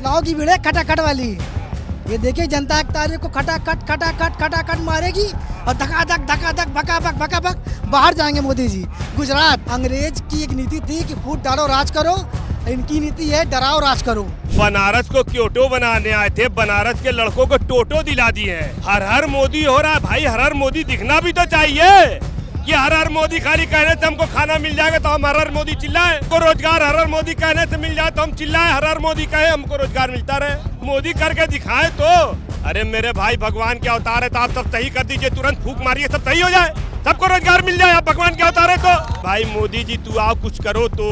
बदलाव की भीड़ है खटाखट वाली। ये देखिए जनता 1 तारीख को खटाखट मारेगी और धकाधक भकाभक बाहर जाएंगे मोदी जी। गुजरात अंग्रेज की एक नीति थी कि फूट डालो राज करो, इनकी नीति है डराओ राज करो। बनारस को क्योटो बनाने आए थे, बनारस के लड़कों को टोटो दिला दिए हैं। हर हर मोदी हो रहा है भाई, हर हर मोदी दिखना भी तो चाहिए कि हर हर मोदी खाली कहने से हमको खाना मिल जाएगा तो हम हर हर मोदी चिल्लाएं, को रोजगार हर हर मोदी कहने से मिल जाए तो हम चिल्लाएं, हर हर मोदी कहे हमको रोजगार मिलता रहे। मोदी करके दिखाए तो। अरे मेरे भाई भगवान के अवतार है तो आप सब सही कर दीजिए, तुरंत फूक मारिए सब सही हो जाए, सबको रोजगार मिल जाए। आप भगवान के अवतार है तो भाई मोदी जी तू आओ कुछ करो तो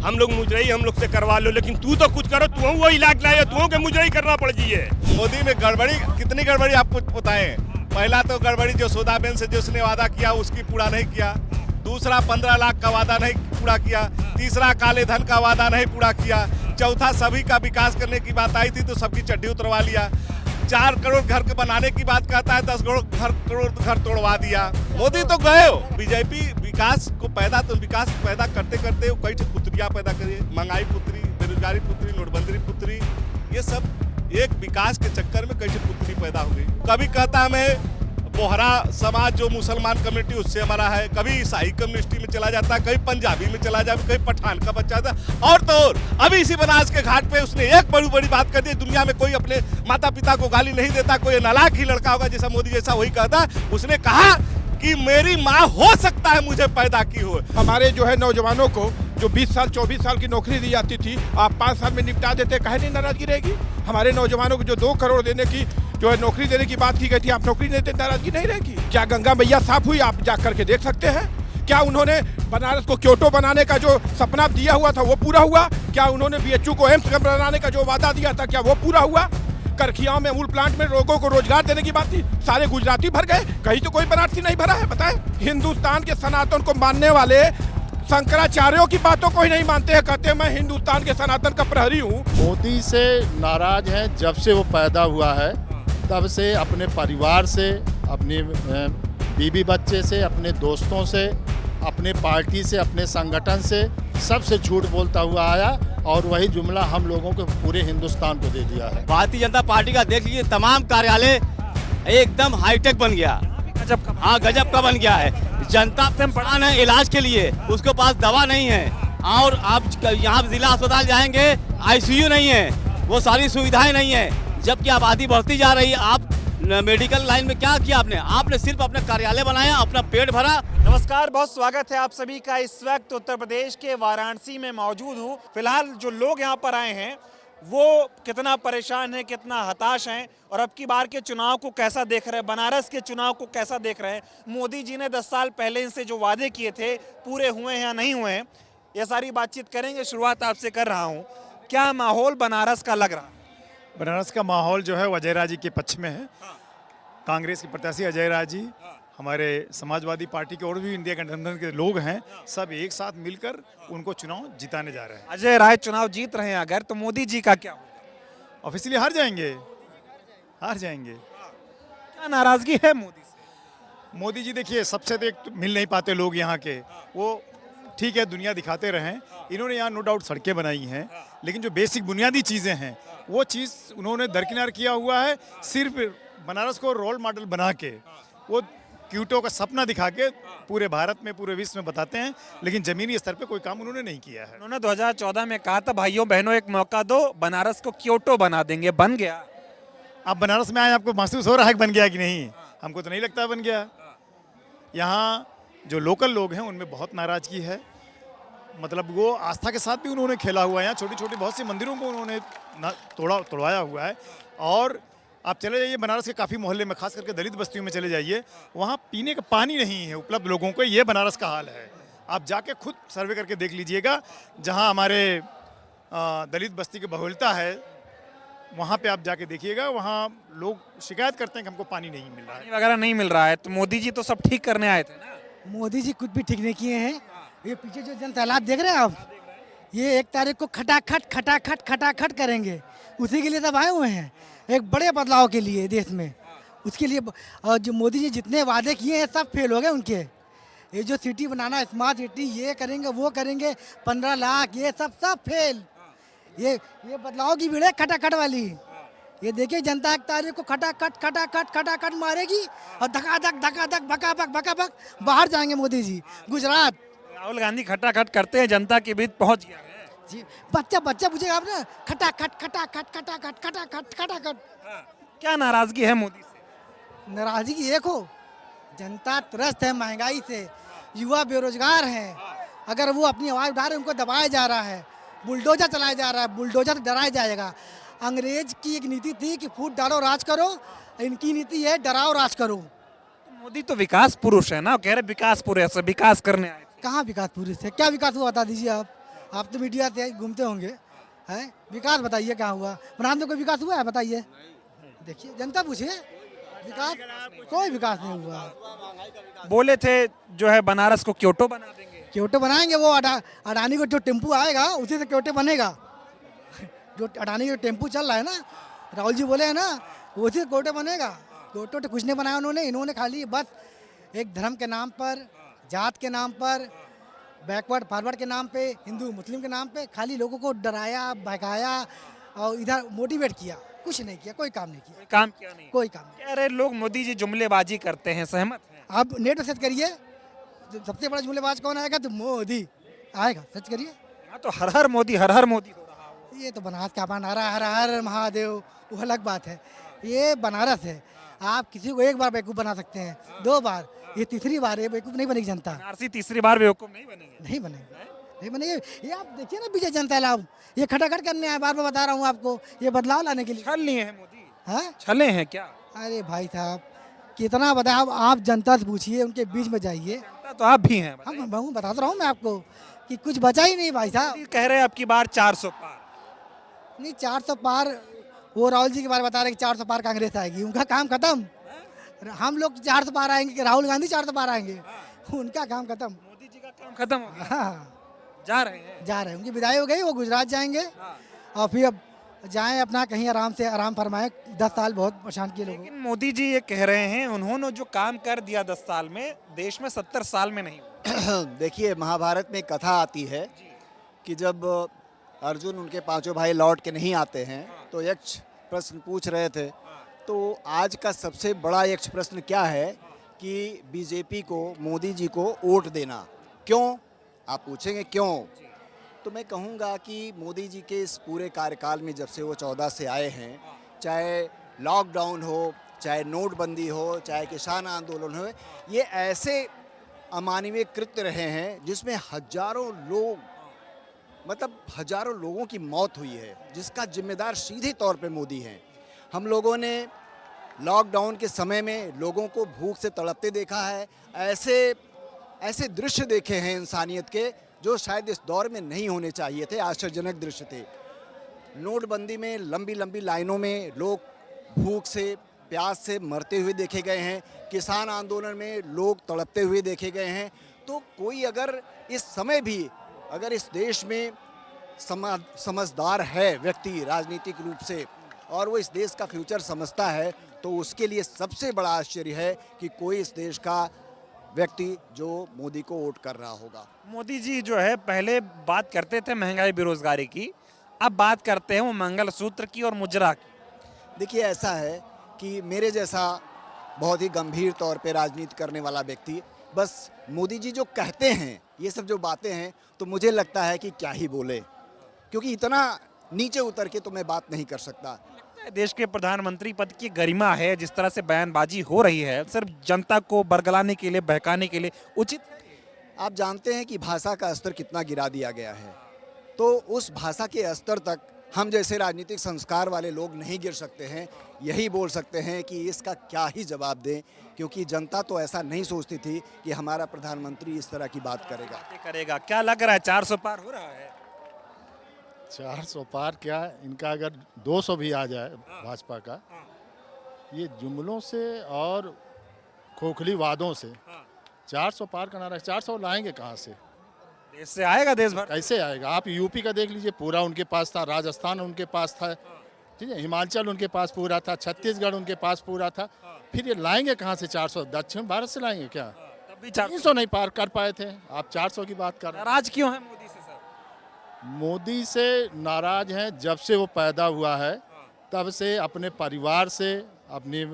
हम लोग मुजरई हम लोग से करवा लो, लेकिन तू तो कुछ करो, तू वो इलाज लाए, तू के मुजरई करना पड़ जाइए। मोदी में गड़बड़ी कितनी गड़बड़ी आपको बताएं। पहला तो गड़बड़ी जो सोदाबेन से जिसने वादा किया उसकी पूरा नहीं किया, दूसरा 15 लाख का वादा नहीं पूरा किया, तीसरा काले धन का वादा नहीं पूरा किया, चौथा सभी का विकास करने की बात आई थी तो सबकी चड्डी उतरवा लिया, 4 करोड़ घर के बनाने की बात कहता है, 10 करोड़ घर तोड़वा दिया। मोदी तो गए हो। बीजेपी विकास पैदा करते करते कई पुत्रियां पैदा करिए, महंगाई पुत्री, बेरोजगारी पुत्री, नोटबंदी पुत्री, ये सब एक विकास के चक्कर में कई पुत्री पैदा हो गई। कभी कहता है मैं बोहरा समाज जो मुसलमान कम्युनिटी उससे हमारा है, कभी ईसाई कम्युनिटी में चला जाता है, कहीं पंजाबी में चला जाता, कहीं पठान का बच्चा था, और तो और अभी इसी बनारस के घाट पे उसने एक बड़ी बात कर दी। दुनिया में कोई अपने माता पिता को गाली नहीं देता, कोई नालायक ही लड़का होगा जैसा मोदी जैसा वही कहता। उसने कहा कि मेरी माँ हो सकता है मुझे पैदा की हो। हमारे जो है नौजवानों को जो 20 साल 24 साल की नौकरी दी जाती थी आप 5 साल में निपटा देते, कहे नहीं नाराजगी रहेगी। हमारे नौजवानों को जो 2 करोड़ देने की जो है नौकरी देने की बात की गई थी, आप नौकरी नहीं देते, नाराजगी नहीं रहेगी। क्या गंगा मैया साफ हुई? आप जा करके देख सकते हैं। क्या उन्होंने बनारस को क्योटो बनाने का जो सपना दिया हुआ था वो पूरा हुआ? क्या उन्होंने BHU को एम्स बनाने का जो वादा दिया था क्या वो पूरा हुआ? करखियाओं में अमूल प्लांट में लोगों को रोजगार देने की बात थी, सारे गुजराती भर गए, कहीं तो कोई बनारसी नहीं भरा है। बताएं, हिंदुस्तान के सनातन को मानने वाले शंकराचार्यों की बातों को ही नहीं मानते हैं, कहते हैं मैं हिंदुस्तान के सनातन का प्रहरी हूँ। मोदी से नाराज हैं जब से वो पैदा हुआ है, तब से अपने परिवार से, अपनी बीवी बच्चे से, अपने दोस्तों से, अपने पार्टी से, अपने संगठन से, सबसे झूठ बोलता हुआ आया और वही जुमला हम लोगों को पूरे हिंदुस्तान को दे दिया है। भारतीय जनता पार्टी का देख लीजिए, तमाम कार्यालय एकदम हाईटेक बन गया, गजब का बन गया है। जनता से पड़ा है इलाज के लिए, उसके पास दवा नहीं है, और आप यहाँ जिला अस्पताल जाएंगे ICU नहीं है, वो सारी सुविधाएं नहीं है, जबकि आबादी बढ़ती जा रही है। आप मेडिकल लाइन में क्या किया आपने सिर्फ अपने कार्यालय बनाया, अपना पेट भरा। नमस्कार, बहुत स्वागत है आप सभी का। इस वक्त उत्तर प्रदेश के वाराणसी में मौजूद हूँ। फिलहाल जो लोग यहाँ पर आए हैं वो कितना परेशान हैं, कितना हताश हैं, और अब की बार के चुनाव को कैसा देख रहे हैं, बनारस के चुनाव को कैसा देख रहे हैं। मोदी जी ने 10 साल पहले इनसे जो वादे किए थे पूरे हुए हैं या नहीं हुए हैं, ये सारी बातचीत करेंगे। शुरुआत आपसे कर रहा हूँ, क्या माहौल बनारस का लग रहा है? बनारस का माहौल जो है अजय राय जी के पक्ष में है। कांग्रेस के प्रत्याशी अजय राय जी, हमारे समाजवादी पार्टी के और भी इंडिया गठबंधन के लोग हैं, सब एक साथ मिलकर उनको चुनाव जिताने जा रहे हैं। अजय राय चुनाव जीत रहे हैं अगर, तो मोदी जी का क्या होगा? ऑफिशियली हार जाएंगे। क्या नाराजगी है मोदी से? मोदी जी देखिए, सबसे तो एक मिल नहीं पाते लोग यहाँ के, वो ठीक है दुनिया दिखाते रहें, इन्होंने यहाँ नो डाउट सड़कें बनाई हैं, लेकिन जो बेसिक बुनियादी चीज़ें हैं वो चीज़ उन्होंने दरकिनार किया हुआ है। सिर्फ बनारस को रोल मॉडल बना के, वो क्योटो का सपना दिखा के पूरे भारत में, पूरे विश्व में बताते हैं, लेकिन जमीनी स्तर पे कोई काम उन्होंने नहीं किया है। उन्होंने 2014 में कहा था भाइयों बहनों एक मौका दो, बनारस को क्योटो बना देंगे, बन गया। आप बनारस में आए, आपको महसूस हो रहा है कि बन गया कि नहीं? हमको तो नहीं लगता बन गया। यहाँ जो लोकल लोग हैं उनमें बहुत नाराजगी है, मतलब वो आस्था के साथ भी उन्होंने खेला हुआ है। यहाँ छोटी छोटी बहुत सी मंदिरों को उन्होंने तोड़वाया हुआ है। और आप चले जाइए बनारस के काफ़ी मोहल्ले में, खास करके दलित बस्तियों में चले जाइए, वहाँ पीने का पानी नहीं है उपलब्ध लोगों को। ये बनारस का हाल है, आप जाके खुद सर्वे करके देख लीजिएगा। जहाँ हमारे दलित बस्ती की बहुलता है वहाँ पे आप जाके देखिएगा, वहाँ लोग शिकायत करते हैं कि हमको पानी नहीं मिल रहा है, पानी वगैरह नहीं मिल रहा है। तो मोदी जी तो सब ठीक करने आए थे ना? मोदी जी कुछ भी ठीक नहीं किए हैं। ये पीछे जो जन तालाब देख रहे हैं आप, ये 1 तारीख को खटाखट करेंगे, उसी के लिए सब आए हुए हैं, एक बड़े बदलाव के लिए देश में। उसके लिए जो मोदी जी जितने वादे किए हैं सब फेल हो गए उनके। ये जो सिटी बनाना, स्मार्ट सिटी, ये करेंगे वो करेंगे, 15 लाख, ये सब फेल। ये बदलाव की भीड़ है खटाखट वाली। ये देखिए जनता 1 तारीख को खटाखट मारेगी और धका धक बका बाहर जाएंगे मोदी जी गुजरात। राहुल गांधी खटाखट करते हैं, जनता के बीच पहुंच गया है। जी बच्चा पूछेगा आपने खटाखट। क्या नाराजगी है मोदी से? नाराजगी एक हो, जनता त्रस्त है महंगाई से, युवा बेरोजगार हैं। अगर वो अपनी आवाज उठा रहे हैं, उनको दबाया जा रहा है, बुलडोजर चलाया जा रहा है, बुलडोजर डराया जाएगा। अंग्रेज की एक नीति थी कि फूट डालो राज करो, इनकी नीति है डराओ राज करो। मोदी तो विकास पुरुष है ना, कह रहे विकास पुरुष है, विकास करने आए थे। कहाँ विकास पुरुष है? क्या विकास हुआ बता दीजिए आप तो मीडिया से घूमते होंगे, हैं? विकास बताइए क्या हुआ? बनारस में कोई विकास हुआ है बताइए? देखिए जनता पूछिए, विकास कोई विकास नहीं हुआ। बोले थे जो है बनारस को क्योटो बना देंगे। क्योटो बनाएंगे, वो अडानी को जो टेम्पू आएगा उसी से क्योटो बनेगा। जो अडानी का टेम्पू चल रहा है ना, राहुल जी बोले हैं ना, उसी से क्योटो बनेगा। क्योटो तो कुछ नहीं बनाया उन्होंने। इन्होंने खाली बस एक धर्म के नाम पर, जात के नाम पर, बैकवर्ड फॉरवर्ड के नाम पे, हिंदू मुस्लिम के नाम पे खाली लोगों को डराया भगाया और इधर मोटिवेट किया, कुछ नहीं किया, कोई काम नहीं किया। कोई काम किया नहीं। कोई काम नहीं। कह रहे लोग मोदी जी जुमलेबाजी करते हैं, सहमत हैं? आप नेट पर सर्च करिए, सबसे बड़ा जुमलेबाज कौन आएगा? तो मोदी आएगा, सर्च करिए। यहाँ तो हर हर मोदी हो रहा हो। ये तो बनारस का बना रहा है, हर हर महादेव, वो अलग बात है। ये बनारस है, आप किसी को एक बार बेवकूफ़ बना सकते हैं, 2 बार, ये तीसरी बार ये बेवकूफ़ नहीं बनेगी जनता। बनारसी तीसरी बार बेवकूफ नहीं बनेंगे। नहीं बनेगी। ये आप देखिए ना बीजेपी जनता लाभ, ये खटाखट करने आए, बार बार बता रहा हूँ आपको, ये बदलाव लाने के लिए। छल लिए हैं मोदी? हाँ छले हैं क्या? अरे भाई साहब कितना बताया, आप जनता से पूछिए, उनके बीच में जाइए। जनता तो आप भी हैं। हम बताता रहा हूँ मैं आपको कि कुछ बचा ही नहीं भाई साहब। मोदी कह रहे हैं अब की बार 400 पार। नहीं 400 पार, वो राहुल जी के बारे में बता रहे कि 400 पार कांग्रेस आएगी, उनका काम खत्म। हम लोग 400 पार आएंगे कि राहुल गांधी 400 पार आएंगे? उनका काम खत्म। मोदी जी का काम खत्म हो गया। हाँ जा रहे हैं। जा रहे हैं, उनकी विदाई हो गई, वो गुजरात जाएंगे और फिर अब जाएं अपना कहीं आराम फरमाएं। 10 साल बहुत परेशान किए लोगों को। लेकिन मोदी जी ये कह रहे हैं उन्होंने जो काम कर दिया 10 साल में, देश में 70 साल में नहीं हुआ। देखिए महाभारत में एक कथा आती है कि जब अर्जुन उनके 5 भाई लौट के नहीं आते हैं तो यक्ष प्रश्न पूछ रहे थे। तो आज का सबसे बड़ा यक्ष प्रश्न क्या है कि बीजेपी को, मोदी जी को वोट देना क्यों? आप पूछेंगे क्यों? तो मैं कहूँगा कि मोदी जी के इस पूरे कार्यकाल में जब से वो 14 से आए हैं, चाहे लॉकडाउन हो, चाहे नोटबंदी हो, चाहे किसान आंदोलन हो, ये ऐसे अमानवीय कृत्य रहे हैं जिसमें हजारों लोगों की मौत हुई है, जिसका जिम्मेदार सीधे तौर पे मोदी हैं। हम लोगों ने लॉकडाउन के समय में लोगों को भूख से तड़पते देखा है, ऐसे दृश्य देखे हैं इंसानियत के जो शायद इस दौर में नहीं होने चाहिए थे, आश्चर्यजनक दृश्य थे। नोटबंदी में लंबी लंबी लाइनों में लोग भूख से प्यास से मरते हुए देखे गए हैं, किसान आंदोलन में लोग तड़पते हुए देखे गए हैं। तो कोई अगर इस समय भी अगर इस देश में समझदार है व्यक्ति राजनीतिक रूप से और वो इस देश का फ्यूचर समझता है, तो उसके लिए सबसे बड़ा आश्चर्य है कि कोई इस देश का व्यक्ति जो मोदी को वोट कर रहा होगा। मोदी जी जो है पहले बात करते थे महंगाई बेरोजगारी की, अब बात करते हैं वो मंगलसूत्र की और मुजरा की। देखिए ऐसा है कि मेरे जैसा बहुत ही गंभीर तौर पे राजनीति करने वाला व्यक्ति बस मोदी जी जो कहते हैं ये सब जो बातें हैं तो मुझे लगता है कि क्या ही बोले, क्योंकि इतना नीचे उतर के तो मैं बात नहीं कर सकता। देश के प्रधानमंत्री पद की गरिमा है, जिस तरह से बयानबाजी हो रही है सिर्फ जनता को बरगलाने के लिए, बहकाने के लिए उचित? आप जानते हैं कि भाषा का स्तर कितना गिरा दिया गया है, तो उस भाषा के स्तर तक हम जैसे राजनीतिक संस्कार वाले लोग नहीं गिर सकते हैं। यही बोल सकते हैं कि इसका क्या ही जवाब दें, क्योंकि जनता तो ऐसा नहीं सोचती थी कि हमारा प्रधानमंत्री इस तरह की बात करेगा। क्या लग रहा है 400 पार हो रहा है? 400 पार क्या, इनका अगर 200 भी आ जाए भाजपा का, ये जुमलों से और खोखली वादों से 400 पार का नारा, 400 लाएंगे कहाँ से? देश से आएगा, देश भर कैसे आएगा? आप यूपी का देख लीजिए, पूरा उनके पास था, राजस्थान उनके पास था, ठीक है, हिमाचल उनके पास पूरा था, छत्तीसगढ़ उनके पास पूरा था, फिर ये लाएंगे कहाँ से 400? दक्षिण भारत से लाएंगे क्या? तब भी 300 नहीं पार कर पाए थे, आप 400 की बात कर रहे हैं। नाराज क्यों है मोदी से सर? मोदी से नाराज हैं जब से वो पैदा हुआ है, तब से अपने परिवार से, अपनी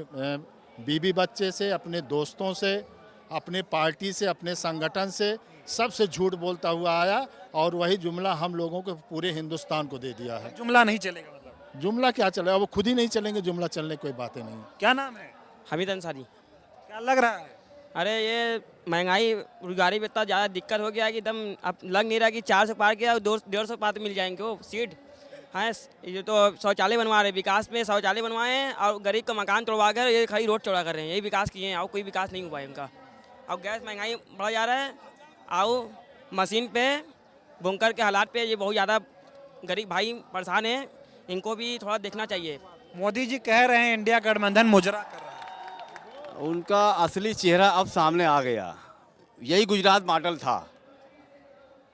बीवी बच्चे से, अपने दोस्तों से, अपने पार्टी से, अपने संगठन से, सबसे झूठ बोलता हुआ आया और वही जुमला हम लोगों को पूरे हिंदुस्तान को दे दिया है। जुमला नहीं चलेगा मतलब? जुमला क्या चलेगा, वो खुद ही नहीं चलेंगे, जुमला चलने की कोई बातें नहीं। क्या नाम है? हमीद अंसारी। क्या लग रहा है? अरे ये महंगाई रोजगारी में इतना ज़्यादा दिक्कत हो गया है कि एकदम अब लग नहीं रहा कि 400 पार किया और 150 पार तो मिल जाएंगे वो सीट। हाँ, ये तो शौचालय बनवा रहे, विकास में शौचालय बनवाए हैं और गरीब का मकान तोड़वा कर ये खाली रोड चौड़ा कर रहे हैं, यही विकास किए हैं और कोई विकास नहीं हुआ है इनका। और गैस महंगाई बढ़ा जा रहा है और मशीन पे बुनकर के हालात पे ये बहुत ज़्यादा गरीब भाई परेशान हैं, इनको भी थोड़ा देखना चाहिए। मोदी जी कह रहे हैं इंडिया गठबंधन मुजरा कर रहा है। उनका असली चेहरा अब सामने आ गया। यही गुजरात मॉडल था,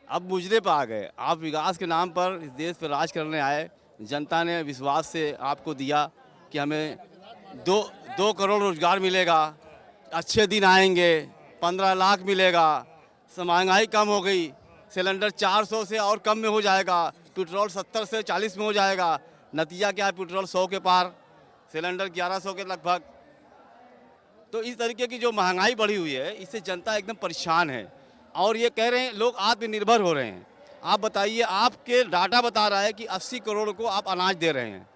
अब मुजरे पर आ गए। आप विकास के नाम पर इस देश पर राज करने आए। जनता ने विश्वास से आपको दिया कि हमें दो करोड़ रोजगार मिलेगा, अच्छे दिन आएंगे, 15 लाख मिलेगा, महंगाई कम हो गई, सिलेंडर 400 से और कम में हो जाएगा, पेट्रोल 70 से 40 में हो जाएगा। नतीजा क्या है? पेट्रोल 100 के पार, सिलेंडर 1100 के लगभग। तो इस तरीके की जो महंगाई बढ़ी हुई है, इससे जनता एकदम परेशान है और ये कह रहे हैं लोग आत्मनिर्भर हो रहे हैं। आप बताइए, आपके डाटा बता रहा है कि 80 करोड़ को आप अनाज दे रहे हैं।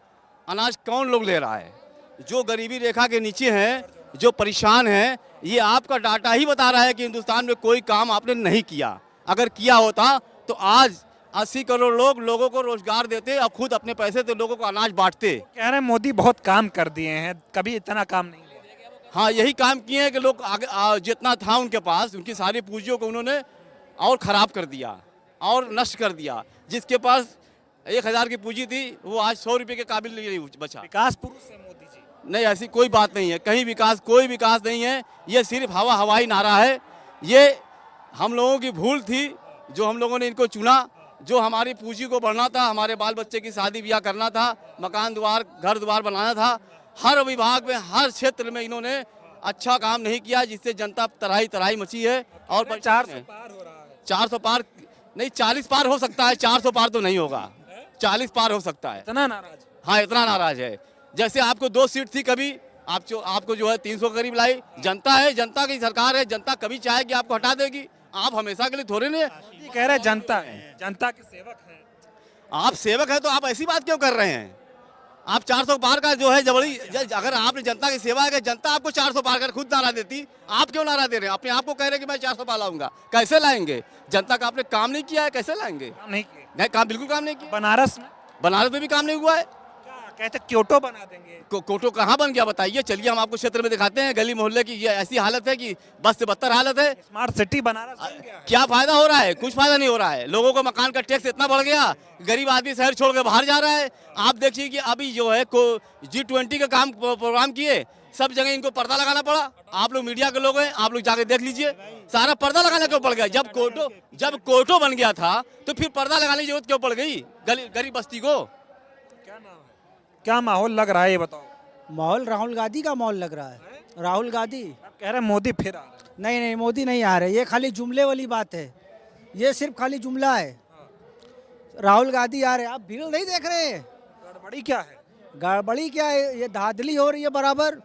अनाज कौन लोग ले रहा है? जो गरीबी रेखा के नीचे हैं, जो परेशान हैं, ये आपका डाटा ही बता रहा है कि हिंदुस्तान में कोई काम आपने नहीं किया। अगर किया होता तो आज 80 करोड़ लोगों को रोजगार देते और खुद अपने पैसे से लोगों को अनाज बांटते। कह रहे हैं मोदी बहुत काम कर दिए हैं, कभी इतना काम नहीं हुआ। हाँ, यही काम किए हैं कि लोग आगे जितना था उनके पास, उनकी सारी पूंजियों को उन्होंने और ख़राब कर दिया और नष्ट कर दिया। जिसके पास 1000 की पूंजी थी वो आज 100 रुपये के काबिल नहीं बचा। विकास पुरुष है मोदी जी। नहीं, ऐसी कोई बात नहीं है, कहीं विकास, कोई विकास नहीं है। ये सिर्फ हवाई नारा है। ये हम लोगों की भूल थी जो हम लोगों ने इनको चुना। जो हमारी पूंजी को बढ़ना था, हमारे बाल बच्चे की शादी ब्याह करना था, मकान द्वार घर द्वार बनाना था, हर विभाग में हर क्षेत्र में इन्होंने अच्छा काम नहीं किया, जिससे जनता तराई मची है। और 400 पार हो रहा है। 400 पार नहीं, 40 पार हो सकता है, 400 पार तो नहीं होगा, 40 पार हो सकता है। इतना नाराज? हाँ, इतना नाराज है। जैसे आपको 2 सीट थी, कभी आपको जो है 300 के करीब लाई। जनता है, जनता की सरकार है, जनता कभी चाहेगी आपको हटा देगी। आप हमेशा के लिए थोड़े नहीं। कह रहे जनता है, जनता के सेवक हैं। आप सेवक हैं तो आप ऐसी बात क्यों कर रहे हैं? आप 400 पार का जो है जबड़ी, अगर आपने जनता की सेवा है, जनता आपको 400 पार कर खुद नारा देती, आप क्यों नारा दे रहे हैं? अपने आप को कह रहे हैं कि मैं 400 पार लाऊंगा, कैसे लाएंगे? जनता का आपने काम नहीं किया है, कैसे लाएंगे? काम नहीं किया। नहीं, काम बिल्कुल काम नहीं किया। बनारस में भी काम नहीं हुआ है। क्या कहते, क्योटो बना देंगे। कोटो कहाँ बन गया बताइए? चलिए हम आपको क्षेत्र में दिखाते हैं। गली मोहल्ले की ये ऐसी हालत है कि बस से बदतर हालत है। स्मार्ट सिटी बनारस बन गया है। क्या फायदा हो रहा है? कुछ फायदा नहीं हो रहा है। लोगों को मकान का टैक्स इतना बढ़ गया, गरीब आदमी शहर छोड़ के बाहर जा रहा है। आप देखिए कि अभी जो है G20 का काम प्रोग्राम किए, सब जगह इनको पर्दा लगाना पड़ा। आप लोग मीडिया के लोग हैं, आप लोग जाके देख लीजिए, सारा पर्दा लगाना क्यों पड़ गया? जब कोटो बन गया था तो फिर पर्दा लगाने की जरूरत क्यों पड़ गई गरीब बस्ती को? क्या माहौल लग रहा है ये बताओ? माहौल राहुल गांधी का माहौल लग रहा है। राहुल गांधी आप कह रहे हैं मोदी फिर आ रहे हैं। नहीं, मोदी नहीं आ रहे, ये खाली जुमले वाली बात है, ये सिर्फ खाली जुमला है। राहुल गांधी आ रहे, आप भीड़ नहीं देख रहे हैं? गड़बड़ी क्या है? गड़बड़ी क्या है? ये धांधली हो रही है बराबर,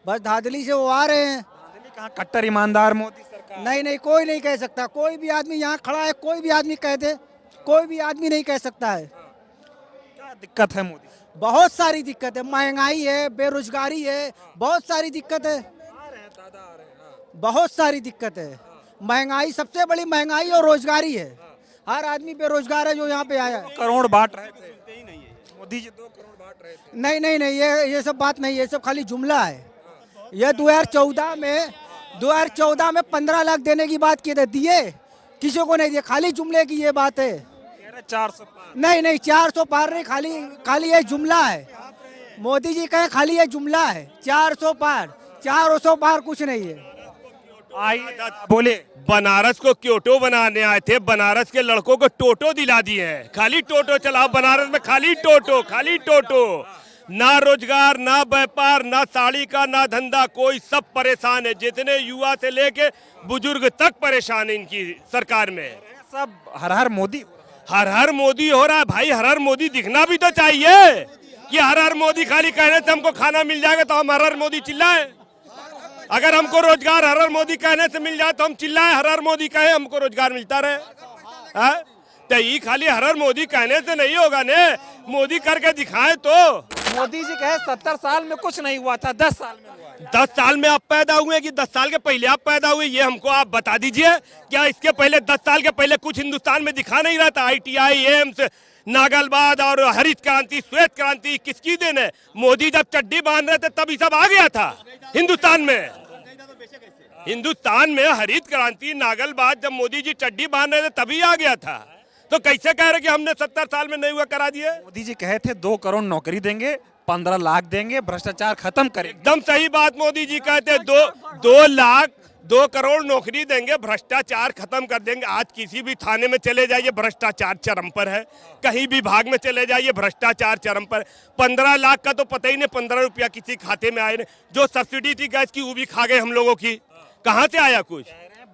बस धांधली से वो आ रहे हैं। दिल्ली कहाँ कट्टर ईमानदार मोदी सरकार? नहीं, कोई नहीं कह सकता। कोई भी आदमी यहाँ खड़ा है, कोई भी आदमी कह दे, कोई भी आदमी नहीं कह सकता है। क्या दिक्कत है मोदी? बहुत सारी दिक्कत है, महंगाई है, बेरोजगारी है, बहुत सारी दिक्कत है, बहुत सारी दिक्कत है। महंगाई, सबसे बड़ी महंगाई और रोजगारी है। हर आदमी बेरोजगार है जो यहाँ पे आया है। करोड़ बांट रहे थे मोदी जी, 2 करोड़ बांट रहे थे। नहीं, ये सब बात नहीं है, ये सब खाली जुमला है। ये 2014 में 15 लाख देने की बात किए थे, दिए किसी को नहीं दिए, खाली जुमले की ये बात है। 400 पार? नहीं, 400 पार नहीं, खाली ये जुमला है। मोदी जी कहे खाली ये जुमला है। 400 पार कुछ नहीं है। आइए बोले। बनारस को क्योटो बनाने आए थे, बनारस के लड़कों को टोटो दिला दिए हैं। खाली टोटो चलाओ बनारस में, खाली टोटो। ना रोजगार, ना व्यापार, ना साड़ी का, ना धंधा, कोई सब परेशान है। जितने युवा से लेके बुजुर्ग तक परेशान है इनकी सरकार में। सब हर मोदी। हर हर मोदी हो रहा है भाई, हर हर मोदी दिखना भी तो चाहिए कि हर हर मोदी खाली कहने से हमको खाना मिल जाएगा तो हम हर हर मोदी चिल्लाए। अगर हमको रोजगार हर हर मोदी कहने से मिल जाए तो हम चिल्लाए, हर हर मोदी कहे हमको रोजगार मिलता रहे। हाँ? तो ये खाली हर हर मोदी कहने से नहीं होगा ने, मोदी करके दिखाए तो। मोदी जी कहे 70 साल में कुछ नहीं हुआ था, 10 साल में हुआ है। 10 साल में आप पैदा हुए कि 10 साल के पहले आप पैदा हुए, ये हमको आप बता दीजिए। क्या इसके पहले 10 साल के पहले कुछ हिंदुस्तान में दिखा नहीं रहा था? ITI, एम्स, नागलबाद और हरित क्रांति, श्वेत क्रांति किसकी देन है? मोदी जब चड्डी बांध रहे थे तब ये सब आ गया था हिंदुस्तान में। हिंदुस्तान में हरित क्रांति, नागलबाद जब मोदी जी चड्डी बांध रहे थे तभी आ गया था। तो कैसे कह रहे कि हमने 70 साल में नहीं हुआ करा दिए? मोदी जी कहे थे 2 करोड़ नौकरी देंगे, 15 लाख देंगे, भ्रष्टाचार खत्म करेंगे। एकदम सही बात मोदी जी कहते, 2 करोड़ नौकरी देंगे, भ्रष्टाचार खत्म कर देंगे। आज किसी भी थाने में चले जाइए भ्रष्टाचार चरम पर है, कहीं भी भाग में चले जाइए भ्रष्टाचार चरम पर। 15 लाख का तो पता ही नहीं 15 रुपया किसी खाते में आए नहीं। जो सब्सिडी थी गैस की वो भी खा गए हम लोगों की, कहाँ से आया कुछ?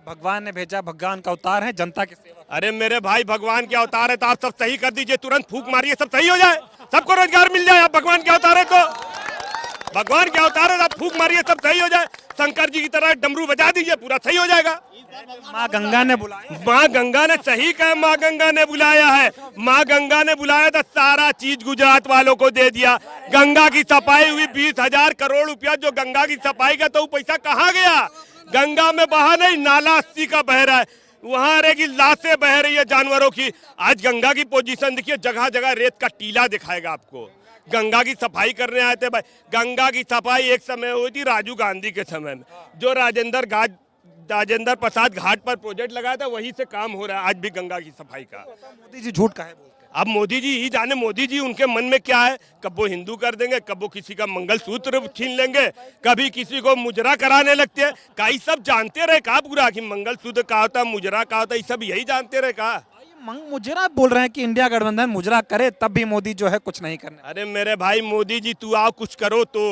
भगवान ने भेजा, भगवान का अवतार है, जनता की सेवा। अरे मेरे भाई भगवान के अवतार है तो आप सब सही कर दीजिए, तुरंत फूंक मारिए सब सही हो जाए, सबको रोजगार मिल जाए। आप भगवान के अवतार है तो भगवान के अवतार है, आप फूंक मारिए सब सही हो जाए। शंकर जी की तरह डमरू बजा दीजिए, पूरा सही हो जाएगा। माँ गंगा ने बुलाया, माँ गंगा ने सही कहा, माँ गंगा ने बुलाया है। माँ गंगा ने बुलाया तो सारा चीज गुजरात वालों को दे दिया। गंगा की सफाई हुई, 20,000 करोड़ रुपया जो गंगा की सफाई का, तो वो पैसा कहाँ गया? गंगा में बहा नहीं, नाला 80 का बह रहा है, वहां रहेगी लाशें बह रही है जानवरों की। आज गंगा की पोजीशन देखिए, जगह जगह रेत का टीला दिखाएगा आपको। गंगा की सफाई करने आए थे भाई। गंगा की सफाई एक समय हुई थी राजीव गांधी के समय में, जो राजेंद्र प्रसाद घाट पर प्रोजेक्ट लगाया था, वहीं से काम हो रहा है आज भी गंगा की सफाई का। मोदी जी झूठ काहे बोलते हैं? अब मोदी जी ही जाने, मोदी जी उनके मन में क्या है, कब वो हिंदू कर देंगे, कब वो किसी का मंगलसूत्र छीन लेंगे, कभी किसी को मुजरा कराने लगते हैं। का ये सब जानते रहे का पूरा कि मंगलसूत्र का होता, मुजरा का होता, ये सब यही जानते रहे का? मुजरा बोल रहे हैं कि इंडिया गठबंधन मुजरा करे तब भी मोदी जो है कुछ नहीं करने। अरे मेरे भाई मोदी जी, तू आओ कुछ करो तो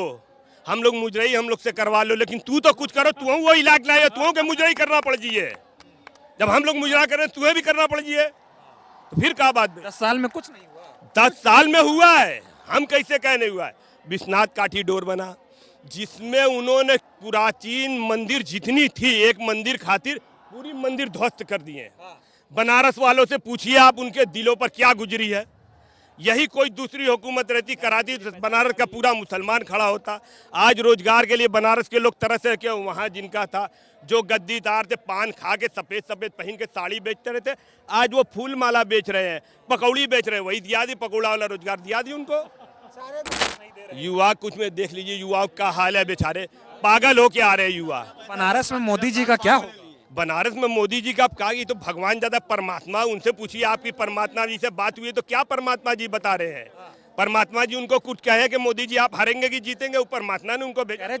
हम लोग मुजराई हम लोग से करवा लो, लेकिन तू तो कुछ करो। तू वो इलाज लाए, तू के मुजराई करना पड़ जाइए। जब हम लोग मुजरा कर रहे हैं तुम्हें भी करना पड़ जाइए, तो फिर क्या बात? 10 साल में कुछ नहीं हुआ। 10 साल में हुआ है, हम कैसे कह नहीं हुआ है? विश्वनाथ काठी डोर बना, जिसमें उन्होंने प्राचीन मंदिर जितनी थी, एक मंदिर खातिर पूरी मंदिर ध्वस्त कर दिए। बनारस वालों से पूछिए आप, उनके दिलों पर क्या गुजरी है। यही कोई दूसरी हुकूमत रहती, करा दी, बनारस का पूरा मुसलमान खड़ा होता। आज रोजगार के लिए बनारस के लोग तरस है कि वहाँ जिनका था, जो गद्दीदार थे, पान खा के सफेद सफेद पहन के साड़ी बेचते रहते, आज वो फूल माला बेच रहे हैं, पकौड़ी बेच रहे हैं। वही दिया दी, पकौड़ा वाला रोजगार दिया दी उनको। युवा कुछ में देख लीजिए, युवाओं का हाल है, बेचारे पागल हो के आ रहे हैं युवा। बनारस में मोदी जी का क्या हो? बनारस में मोदी जी का आप कहा, तो भगवान ज्यादा परमात्मा, उनसे पूछिए आपकी परमात्मा जी से बात हुई है तो क्या परमात्मा जी बता रहे हैं? परमात्मा जी उनको कुछ कहे कि मोदी जी आप हारेंगे कि जीतेंगे? वो परमात्मा ने उनको भेजा।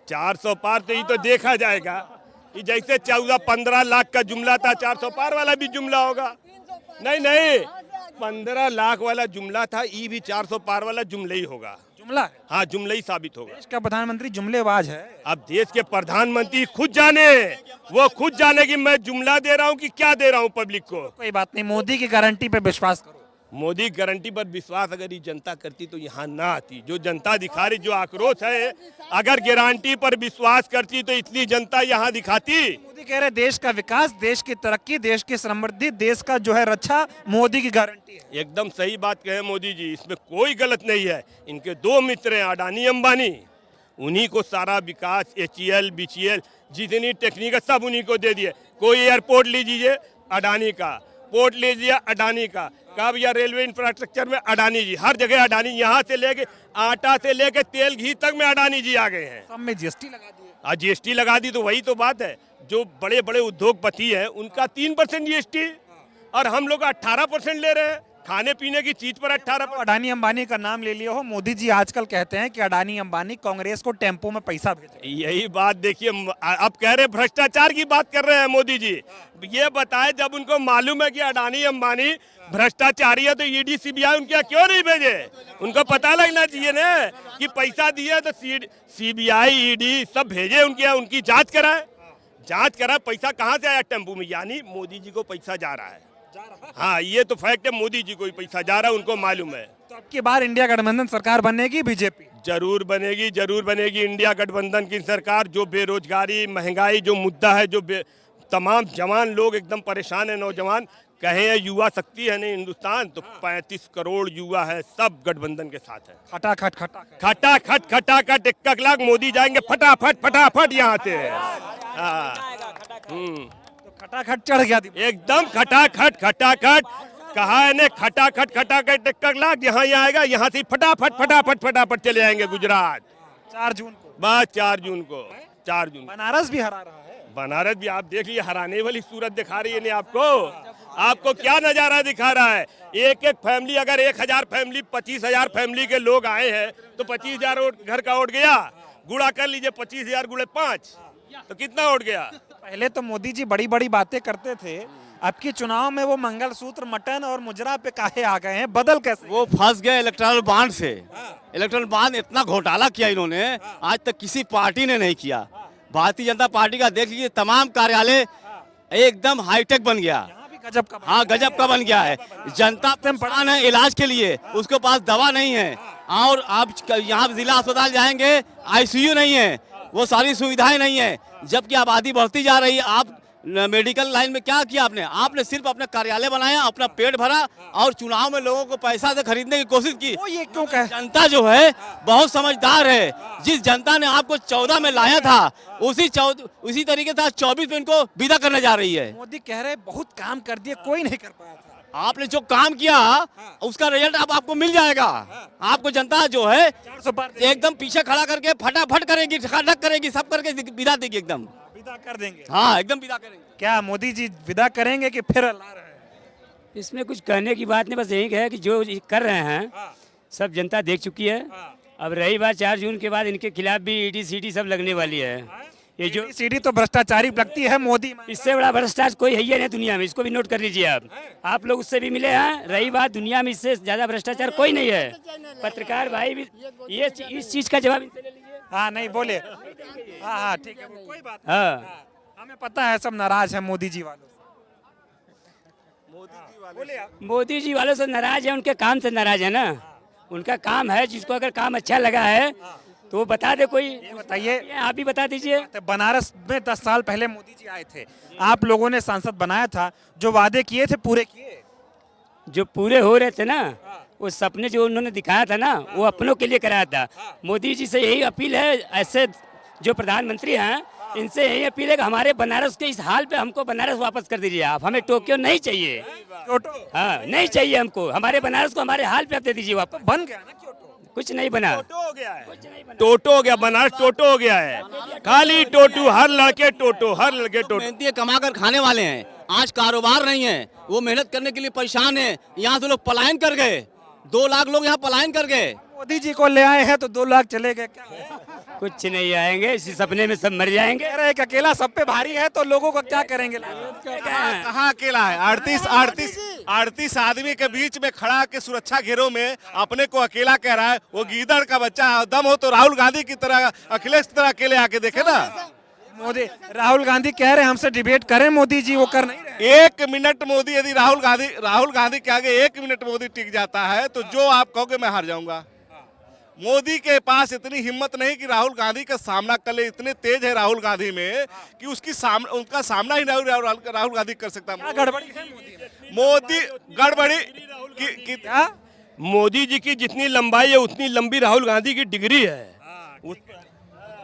400 पार तो ये तो देखा जाएगा, ये जैसे 14-15 लाख का जुमला था, 400 पार वाला भी जुमला होगा। नहीं, 15 लाख वाला जुमला था, ये भी 400 पार वाला जुमला ही होगा। जुमला है? हाँ, जुमला ही साबित होगा। देश का प्रधानमंत्री जुमलेबाज है। अब देश के प्रधानमंत्री खुद जाने, वो खुद जाने कि मैं जुमला दे रहा हूँ कि क्या दे रहा हूँ पब्लिक को। कोई बात नहीं, मोदी की गारंटी पे विश्वास करो। मोदी गारंटी पर विश्वास अगर ये जनता करती तो यहाँ ना आती। जो जनता दिखा रही, जो आक्रोश है, अगर गारंटी पर विश्वास करती तो इतनी जनता यहाँ दिखाती। मोदी कह रहे देश का विकास, देश की तरक्की, देश की समृद्धि, देश का जो है रक्षा मोदी की गारंटी है। एकदम सही बात कहे मोदी जी, इसमें कोई गलत नहीं है। इनके 2 मित्र हैं, अडानी अंबानी, उन्हीं को सारा विकास, HEL, BCL जितनी टेक्निक है सब उन्हीं को दे दिए। कोई एयरपोर्ट लीजिए अडानी का, पोर्ट लीजिए अडानी का, कब या रेलवे इंफ्रास्ट्रक्चर में अडानी जी, हर जगह अडानी। यहाँ से लेके आटा से लेके तेल घी तक में अडानी जी आ गए हैं। सब में GST लगा दिए। आज GST लगा दी, तो वही तो बात है। जो बड़े बड़े उद्योगपति हैं उनका 3% GST और हम लोग 18% ले रहे हैं। खाने पीने की चीज पर 18%। अडानी अंबानी का नाम ले लिया हो, मोदी जी आजकल कहते हैं कि अडानी अंबानी कांग्रेस को टेम्पो में पैसा भेजे। यही बात देखिए, अब कह रहे भ्रष्टाचार की बात कर रहे हैं मोदी जी। ये बताए, जब उनको मालूम है कि अडानी अंबानी भ्रष्टाचारी है तो ED CBI उनके क्यों नहीं भेजे? उनको पता लगना चाहिए ना कि पैसा दिए तो CBI ED सब भेजे उनके, उनकी जांच कराए, पैसा कहाँ से आया टेम्पो में। यानी मोदी जी को पैसा जा रहा है, हाँ, ये तो फैक्ट है, मोदी जी को ही पैसा जा रहा है, उनको मालूम है। तो अब की बार इंडिया गठबंधन सरकार बनेगी बीजेपी? जरूर बनेगी, जरूर बनेगी इंडिया गठबंधन की सरकार। जो बेरोजगारी, महंगाई जो मुद्दा है, तमाम जवान लोग एकदम परेशान है, नौजवान कहे हैं युवा शक्ति है नहीं हिंदुस्तान, तो 35 करोड़ युवा है, सब गठबंधन के साथ है। खटाखट खटाखट 1 लाख मोदी जाएंगे फटाफट फटाफट यहाँ से। हाँ, तो खटाखट चढ़ गया एकदम खटाखट कहा है ने, खटाखट 1 लाख यहाँ आएगा, यहाँ से फटाफट चले जाएंगे गुजरात 4 जून को। बस 4 जून को। बनारस भी हरा रहा है। बनारस भी आप देख लीजिए, हराने वाली सूरत दिखा रही है ने आपको क्या नजारा दिखा रहा है। एक फैमिली, अगर 1000 फैमिली 25,000 फैमिली के लोग आए हैं तो 25,000 घर का वोट गया। गुणा कर लीजिए, 25,000 गुणे 5 तो कितना वोट गया। पहले तो मोदी जी बड़ी बड़ी बातें करते थे, अब के चुनाव में वो मंगलसूत्र, मटन और मुजरा पे काहे आ गए हैं? बदल कैसे? वो फंस गए इलेक्ट्रल बॉन्ड से। इलेक्ट्रल बॉन्ड इतना घोटाला किया इन्होंने, आज तक किसी पार्टी ने नहीं किया। भारतीय जनता पार्टी का देख लीजिए, तमाम कार्यालय एकदम हाईटेक बन गया। हाँ, गजब का बन गया है। जनता परेशान है इलाज के लिए, उसके पास दवा नहीं है। और आप यहाँ जिला अस्पताल जाएंगे, आईसीयू नहीं है, वो सारी सुविधाएं नहीं है। जबकि आबादी बढ़ती जा रही है। आप मेडिकल लाइन में क्या किया आपने सिर्फ अपना कार्यालय बनाया, अपना पेट भरा और चुनाव में लोगों को पैसा से खरीदने की कोशिश की। ये क्यों कहे? जनता जो है बहुत समझदार है। जिस जनता ने आपको 14 में लाया था, उसी तरीके से 24 में इनको विदा करने जा रही है। मोदी कह रहे बहुत काम कर दिए, कोई नहीं कर पाया था। आपने जो काम किया उसका रिजल्ट आपको मिल जाएगा। आपको जनता जो है एकदम पीछे खड़ा करके फटाफट करेगी, खटाखट करेगी, सब करके विदा देगी, एकदम विदा कर देंगे। हाँ, एकदम विदा करेंगे। क्या मोदी जी विदा करेंगे कि फिर ला रहे हैं? इसमें कुछ कहने की बात नहीं, बस यही है कि जो कर रहे हैं सब जनता देख चुकी है। अब रही बात 4 जून के बाद इनके खिलाफ भी ईडी सीडी सब लगने वाली है। ये जो सीडी तो भ्रष्टाचारी लगती है मोदी में। इससे बड़ा भ्रष्टाचार कोई है ही नहीं दुनिया में, इसको भी नोट कर लीजिए आप लोग उससे भी मिले हैं। रही बात दुनिया में इससे ज्यादा भ्रष्टाचार कोई नहीं है। पत्रकार भाई भी ये इस चीज का जवाब इनसे ले लीजिए। हाँ, नहीं बोले। हाँ ठीक है, कोई बात नहीं। हाँ, हमें पता है सब नाराज है मोदी जी वालों से। मोदी जी वालों से नाराज है, उनके काम से नाराज है ना। उनका काम है, जिसको अगर काम अच्छा लगा है तो वो बता दे। कोई बताइए, आप ही बता दीजिए। बनारस में 10 साल पहले मोदी जी आए थे, आप लोगों ने सांसद बनाया था, जो वादे किए थे पूरे किए? जो पूरे हो रहे थे ना, वो सपने जो उन्होंने दिखाया था ना, वो अपनों के लिए कराया था। मोदी जी से यही अपील है, ऐसे जो प्रधानमंत्री हैं इनसे यही अपील है कि हमारे बनारस के इस हाल पे हमको बनारस वापस कर दीजिए आप। हमें टोक्यो नहीं चाहिए, हाँ नहीं चाहिए हमको। हमारे बनारस को हमारे हाल पे आप दे दीजिए वापस। बन गया ना क्योटो? कुछ नहीं बना, टोटो हो गया है। टोटो हो गया, बनारस टोटो हो गया है। खाली टोटो, हर लड़के टोटो। मेहनती कमा कर खाने वाले हैं, आज कारोबार नहीं है, वो मेहनत करने के लिए परेशान है। यहाँ से लोग पलायन कर गए, 2 लाख लोग यहाँ पलायन कर गए। मोदी जी को ले आए हैं तो 2 लाख चले गए। क्या कुछ नहीं आएंगे, इसी सपने में सब मर जाएंगे। कह रहे हैं कि अकेला सब पे भारी है तो लोगों को क्या करेंगे? कहाँ अकेला है? 38 आदमी के बीच में खड़ा के सुरक्षा घेरों में अपने को अकेला कह रहा है। वो गीदड़ का बच्चा, दम हो तो राहुल गांधी की तरह, अखिलेश की तरह अकेले आके देखे ना। मोदी, राहुल गांधी कह रहे हैं हमसे डिबेट करें, मोदी जी वो कर नहीं रहे। 1 मिनट मोदी, यदि राहुल गांधी के आगे 1 मिनट मोदी टिक जाता है तो जो आप कहोगे मैं हार जाऊंगा। मोदी के पास इतनी हिम्मत नहीं कि राहुल गांधी का सामना कर ले। इतने तेज है राहुल गांधी में कि उनका सामना ही राहुल गांधी कर सकता है। गड़बड़ी है मोदी गड़बड़ी क्या? मोदी जी की जितनी लंबाई है उतनी लंबी राहुल गांधी की डिग्री है।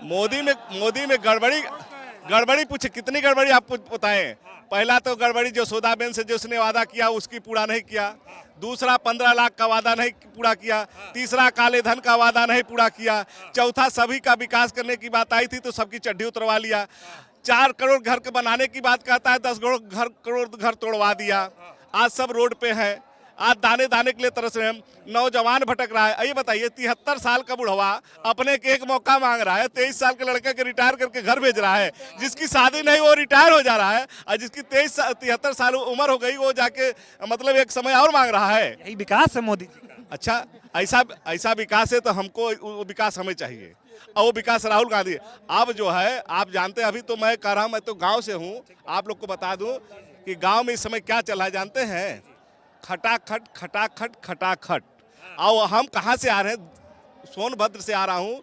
मोदी में गड़बड़ी पूछे, कितनी गड़बड़ी आपको बताएं। पहला तो गड़बड़ी जो सौदाबेन से जो उसने वादा किया उसकी पूरा नहीं किया। दूसरा 15 लाख का वादा नहीं पूरा किया। तीसरा काले धन का वादा नहीं पूरा किया। चौथा सभी का विकास करने की बात आई थी तो सबकी चड्डी उतरवा लिया। 4 करोड़ घर के बनाने की बात कहता है, 10 करोड़ घर तोड़वा दिया। आज सब रोड पे है, आज दाने दाने के लिए तरस रहे हैं। नौजवान भटक रहा है। ये बताइए, 73 साल का बुढ़वा अपने के एक मौका मांग रहा है, 23 साल के लड़के के रिटायर करके घर भेज रहा है। जिसकी शादी नहीं वो रिटायर हो जा रहा है, और जिसकी 73 साल उम्र हो गई वो जाके मतलब एक समय और मांग रहा है। यही विकास है मोदी जी का। अच्छा, ऐसा विकास है तो हमको वो विकास हमें चाहिए, और वो विकास राहुल गांधी। अब जो है आप जानते हैं, अभी तो मैं कह रहा हूँ, मैं तो गाँव से हूँ, आप लोग को बता दूँ कि गांव में इस समय क्या चल रहा है जानते हैं? खटाखट खटाखट खटाखट। और हम कहाँ से आ रहे हैं? सोनभद्र से आ रहा हूँ।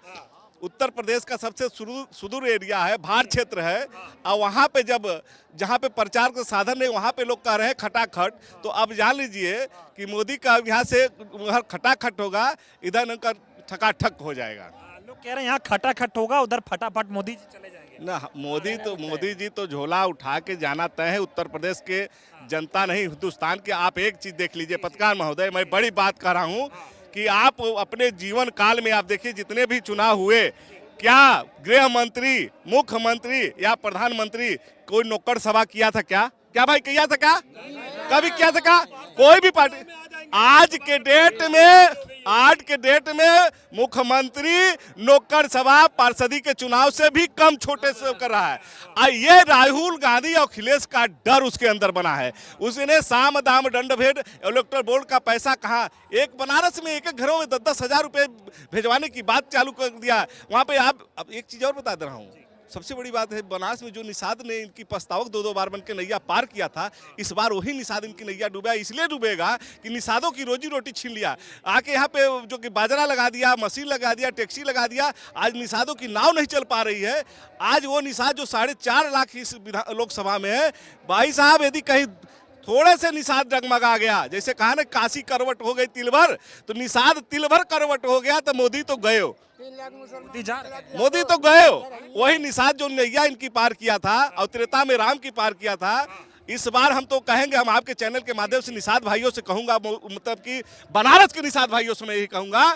उत्तर प्रदेश का सबसे सुदूर एरिया है, भार क्षेत्र है। और वहाँ पे जहाँ पे प्रचार का साधन है वहाँ पे लोग कह रहे हैं खटाखट। तो अब जान लीजिए कि मोदी का यहाँ से उधर खटाखट होगा, इधर उनका ठकाठक हो जाएगा। लोग कह रहे हैं यहाँ खटाखट होगा, उधर फटाफट मोदी जी चले जाएंगे। ना, मोदी जी तो झोला उठा के जाना तय है। उत्तर प्रदेश के जनता नहीं, हिंदुस्तान के। आप एक चीज देख लीजिए पत्रकार महोदय, मैं बड़ी बात कर रहा हूँ कि आप अपने जीवन काल में आप देखिए जितने भी चुनाव हुए, क्या गृह मंत्री, मुख्यमंत्री या प्रधानमंत्री कोई नुक्कड़ सभा किया था? क्या भाई किया था? क्या कभी किया था? क्या कोई भी पार्टी आज के डेट में मुख्यमंत्री नुक्कड़ सभा पार्षदी के चुनाव से भी कम छोटे से कर रहा है। ये राहुल गांधी और अखिलेश का डर उसके अंदर बना है। उसने साम दाम दंड भेद इलेक्टोरल बोर्ड का पैसा कहाँ, एक बनारस में एक घरों में 10-10 हजार रुपए भिजवाने की बात चालू कर दिया। वहां पे आप अब एक चीज और बता दे रहा हूँ, सबसे बड़ी बात है बनारस में जो निषाद ने इनकी प्रस्तावक 2-2 बार बन के नैया पार किया था, इस बार वही निषाद इनकी नैया डूबा। इसलिए डूबेगा कि निषादों की रोजी रोटी छीन लिया। आके यहाँ पे जो कि बाजरा लगा दिया, मशीन लगा दिया, टैक्सी लगा दिया, आज निषादों की नाव नहीं चल पा रही है। आज वो निषाद जो 4.5 लाख इस लोकसभा में है, भाई साहब यदि कहीं थोड़े से निषाद डगमगा गया, जैसे कहा ना काशी करवट हो गई तिलभर, तो निषाद तिलभर करवट हो गया तो मोदी तो गए हो, मोदी तो गए हो। वही निषाद जो नैया इनकी पार किया था और त्रेता में राम की पार किया था, इस बार हम तो कहेंगे, हम आपके चैनल के माध्यम से निषाद भाइयों से कहूंगा, मतलब कि बनारस के निषाद भाइयों से मैं यही कहूंगा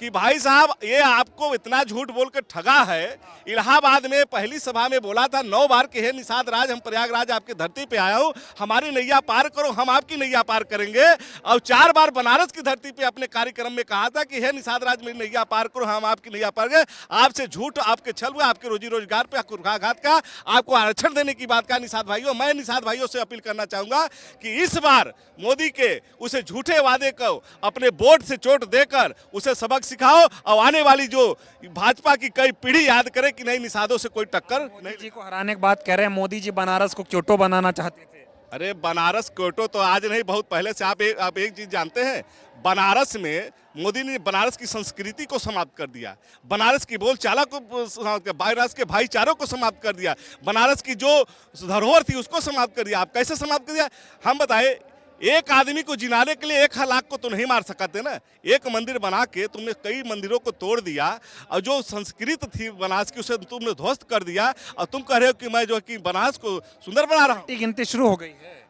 कि भाई साहब ये आपको इतना झूठ बोल के ठगा है। इलाहाबाद में पहली सभा में बोला था 9 बार कि हे निषाद राज, हम प्रयागराज आपकी धरती पे आया हूँ, हमारी नैया पार करो, हम आपकी नैया पार करेंगे। और 4 बार बनारस की धरती पे अपने कार्यक्रम में कहा था कि हे निषाद राज मेरी नैया पार करो, हम आपकी नैया पार गए। आपसे झूठ, आपके छल, आपके रोजी रोजगार पे कुर्हाघात का, आपको आरक्षण देने की बात का निषाद भाइयों, मैं निषाद भाइयों से अपील करना चाहूंगा कि इस बार मोदी के उसे झूठे वादे को अपने बोर्ड से चोट देकर उसे सबक सिखाओ और आने वाली जो भाजपा की कई पीढ़ी याद करे कि नहीं निषादों से कोई टक्कर नहीं। मोदी जी को हराने की बात कह रहे हैं, मोदी जी बनारस को क्योटो बनाना चाहते थे। अरे बनारस क्योटो तो आज नहीं, बहुत पहले से। आप एक चीज जानते हैं, बनारस में मोदी ने बनारस की संस्कृति को समाप्त कर दिया, बनारस की बोलचाला को समाप्त कर, बनारस के भाईचारों को समाप्त कर दिया, बनारस की जो धरोहर थी उसको समाप्त कर दिया। आप कैसे समाप्त कर दिया हम बताए? एक आदमी को जिनाने के लिए 1 लाख को तो नहीं मार सकते ना। एक मंदिर बना के तुमने कई मंदिरों को तोड़ दिया और जो संस्कृत थी बनारस की उसे तुमने ध्वस्त कर दिया, और तुम कह रहे हो कि मैं जो कि बनारस को सुंदर बना रहा हूँ। गिनती शुरू हो गई है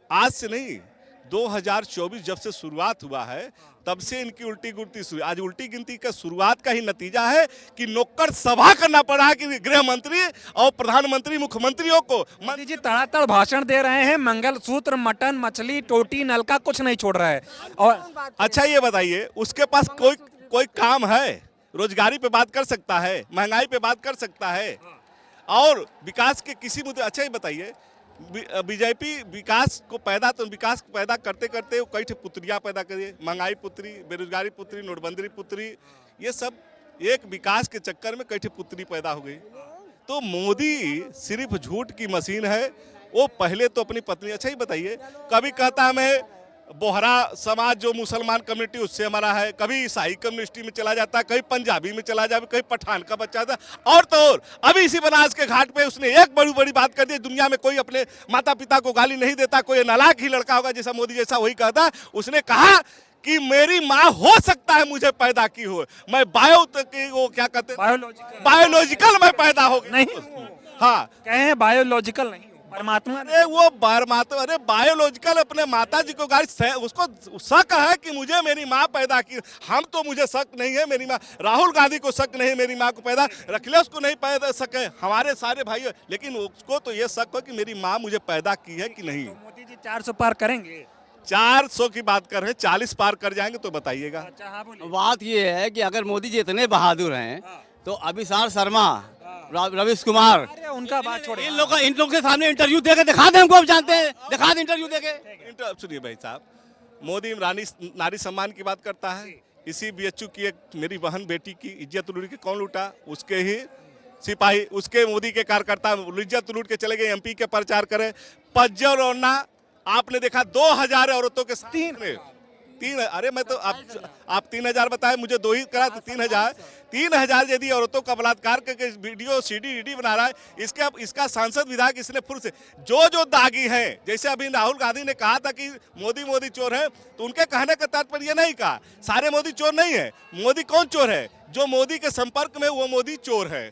आज से नहीं, 2024 जब से शुरुआत हुआ है तब से इनकी उल्टी गिनती शुरू। आज उल्टी गिनती का शुरुआत का ही नतीजा है कि नुक्कड़ सभा करना पड़ा कि गृह मंत्री और प्रधानमंत्री मुख्यमंत्रियों को। मोदी जी तड़ातड़ भाषण दे रहे हैं, मंगलसूत्र, मटन, मछली, टोटी, नलका कुछ नहीं छोड़ रहा है। और अच्छा ये बताइए, उसके पास कोई काम है? रोजगारी पे बात कर सकता है, महंगाई पे बात कर सकता है, और विकास के किसी मुद्दे। अच्छा ये बताइए, बीजेपी विकास पैदा करते करते कई पुत्रियां पैदा करिए, महंगाई पुत्री, बेरोजगारी पुत्री, नोटबंदी पुत्री, ये सब एक विकास के चक्कर में कई पुत्री पैदा हो गई। तो मोदी सिर्फ झूठ की मशीन है। वो पहले तो अपनी पत्नी, अच्छा ही बताइए, कभी कहता मैं बोहरा समाज जो मुसलमान कम्युनिटी उससे हमारा है, कभी ईसाई कम्युनिटी में चला जाता है, कहीं पंजाबी में चला जाता है, कहीं पठान का बच्चा था, और तो और अभी इसी बनारस के घाट पे उसने एक बड़ी बात कर दी। दुनिया में कोई अपने माता पिता को गाली नहीं देता, कोई नालायक ही लड़का होगा जैसा मोदी जैसा वही कहता। उसने कहा कि मेरी माँ हो सकता है मुझे पैदा की हो, मैं वो क्या कहते हैं, बायोलॉजिकल मैं पैदा हो नहीं, हाँ कहे बायोलॉजिकल नहीं, परमात्मा। अरे वो परमात्मा, अरे बायोलॉजिकल अपने माता जी को गाड़ी, उसको शक है कि मुझे मेरी माँ पैदा की। हम तो, मुझे शक नहीं है मेरी माँ, राहुल गांधी को शक नहीं मेरी माँ को पैदा, अखिलेश को नहीं पैदा शक है, हमारे सारे भाई, लेकिन उसको तो ये शक है कि मेरी माँ मुझे पैदा की है कि नहीं। तो मोदी जी 400 पार करेंगे? 400 की बात कर रहे हैं, 40 पार कर जाएंगे तो बताइएगा। अच्छा हाँ बोलिए। बात ये है कि अगर मोदी जी इतने बहादुर हैं तो अभिसार शर्मा, रवीश कुमार, अरे उनका बात छोड़िए, इन लोग के सामने इंटरव्यू देके दिखा दे, हमको अब जानते हैं, दिखा दे इंटरव्यू देके। सुनिए भाई साहब, मोदी नारी सम्मान की बात करता है, इसी बीएचयू की एक मेरी बहन बेटी की इज्जत लूट के कौन लूटा? उसके ही सिपाही, उसके मोदी के कार्यकर्ता इज्जत लूट के चले गए, एमपी के प्रचार करे। पज्जर ओढ़ना आपने देखा 2000 औरतों के साथ में 3 अरे मैं तो आप 3000 बताए, मुझे 2 ही करा तो 3000 यदि औरतों का बलात्कार करके वीडियो सीडी बना रहा है, इसका सांसद विधायक इसने फिर से जो दागी हैं, जैसे अभी राहुल गांधी ने कहा था कि मोदी चोर है, तो उनके कहने का तात्पर्य नहीं कहा सारे मोदी चोर नहीं है। मोदी कौन चोर है? जो मोदी के संपर्क में वो मोदी चोर है।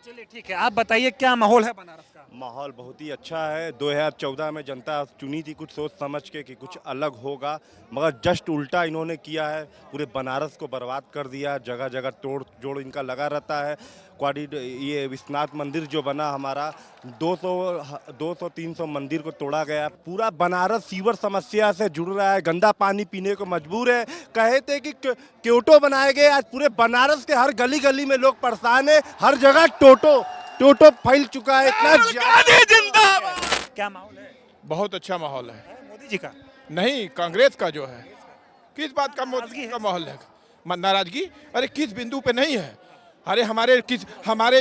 चलिए ठीक है, आप बताइए क्या माहौल है बनारस का? माहौल बहुत ही अच्छा है। 2014 में जनता चुनी थी कुछ सोच समझ के कि कुछ अलग होगा, मगर जस्ट उल्टा इन्होंने किया है। पूरे बनारस को बर्बाद कर दिया, जगह जगह तोड़ जोड़ इनका लगा रहता है। ये विश्वनाथ मंदिर जो बना हमारा 200-300 मंदिर को तोड़ा गया। पूरा बनारस सीवर समस्या से जुड़ रहा है, गंदा पानी पीने को मजबूर है। कहे थे कि क्योटो बनाए गए, आज पूरे बनारस के हर गली गली में लोग परेशान है, हर जगह टोटो फैल चुका है। इतना जिंदाबाद। क्या माहौल है? बहुत अच्छा माहौल है। मोदी जी का नहीं, कांग्रेस का जो है। किस बात का मोदी का माहौल है? नाराजगी? अरे किस बिंदु पे नहीं है? अरे हमारे